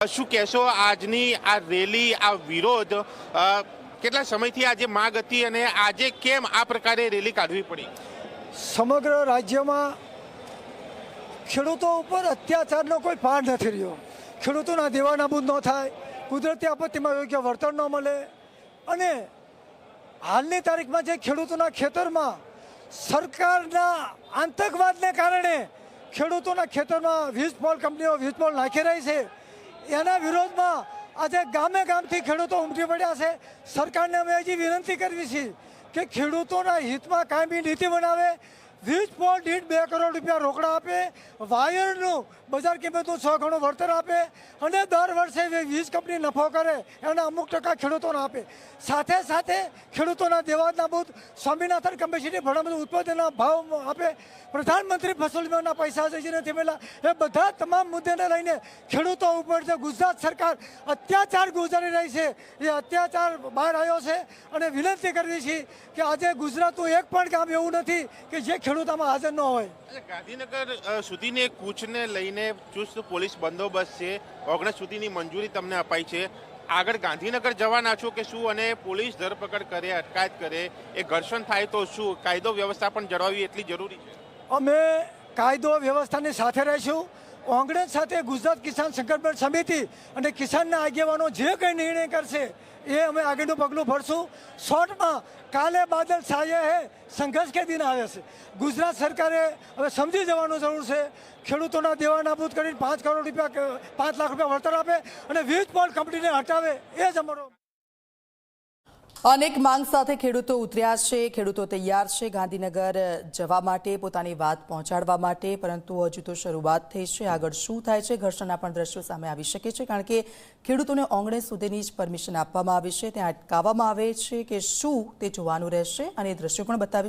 શું કહેશો આજની આ રેલી આ વિરોધ કેટલા સમયથી આજે માંગ હતી અને આજે કેમ આ પ્રકારે રેલી કાઢવી પડી? સમગ્ર રાજ્યમાં ખેડૂતો ઉપર અત્યાચારનો કોઈ પાર નથી રહ્યો. ખેડૂતોના દેવા નાબૂદ ન થાય, કુદરતી આપત્તિમાં યોગ્ય વળતર ન મળે અને હાલની તારીખમાં જે ખેડૂતોના ખેતરમાં સરકારના આતંકવાદને કારણે ખેડૂતોના ખેતરમાં વીજપોલ કંપનીઓ વીજપોલ નાખી રહી છે, એના વિરોધમાં આજે ગામે ગામથી ખેડૂતો ઉમટી પડ્યા છે. સરકારને અમે હજી વિનંતી કરવી છે કે ખેડૂતોના હિતમાં કાયમી નીતિ બનાવે, વીજ પોલ દીઠ 2 કરોડ રૂપિયા રોકડા આપે, વાયરનું બજાર કિંમતનું 6 ગણું વળતર આપે અને દર વર્ષે વીજ કંપની નફો કરે એના અમુક ટકા ખેડૂતોને આપે. સાથે સાથે ખેડૂતોના દેવા નાબૂદ, સ્વામિનાથન કમિશનની ભલામણ ઉત્પાદનના ભાવ આપે, પ્રધાનમંત્રી ફસલ વીમાના પૈસા જે નથી મળ્યા, એ બધા તમામ મુદ્દાને લઈને ખેડૂતો ઉપર જે ગુજરાત સરકાર અત્યાચાર ગુજારી રહી છે એ અત્યાચાર બહાર આવ્યો છે. અને વિનંતી કરવી છે કે આજે ગુજરાતનું એક પણ ગામ એવું નથી કે જે ખેડૂતોમાં હાજર ન હોય. ગાંધીનગર સુધીની કૂચને લઈને ચુસ્ત પોલીસ બંદોબસ્ત છે, ઓગણસ સુધીની મંજૂરી તમને અપાઈ છે. આગળ ગાંધીનગર જવાના છો કે શું? અને પોલીસ ધરપકડ કરે, અટકાયત કરે, એ ઘર્ષણ થાય તો શું? કાયદો વ્યવસ્થા પણ જળવાવી એટલી જરૂરી છે. અમે કાયદો વ્યવસ્થાની સાથે રહીશું. ઓંગણેજ સાથે ગુજરાત કિસાન સંઘર્ષ સમિતિ અને કિસાનના આગેવાનો જે કંઈ નિર્ણય કરશે એ અમે આગળનું પગલું ભરશું. શોર્ટમાં કાલે બાદલ છાયે હે સંઘર્ષ કે દિન આવે છે. ગુજરાત સરકારે હવે સમજી જવાનું જરૂર છે. ખેડૂતોના દેવા નાબૂદ કરીને 5 કરોડ રૂપિયા 5 લાખ રૂપિયા વળતર આપે અને વીજ પોલ કંપનીને હટાવે, એ જ અમારો. અનેક માંગ સાથે ખેડૂતો ઉતર્યા છે. ખેડૂતો તૈયાર છે ગાંધીનગર જવા માટે, પોતાની વાત પહોંચાડવા માટે, પરંતુ હજુ તો શરૂઆત થઈ છે. આગળ શું થાય છે, ઘર્ષણના પણ દ્રશ્યો સામે આવી શકે છે, કારણ કે ખેડૂતોને ઓગણેજ સુધીની જ પરમિશન આપવામાં આવી છે. ત્યાં અટકાવવામાં આવે છે કે શું તે જોવાનું રહેશે અને એ દ્રશ્યો પણ બતાવી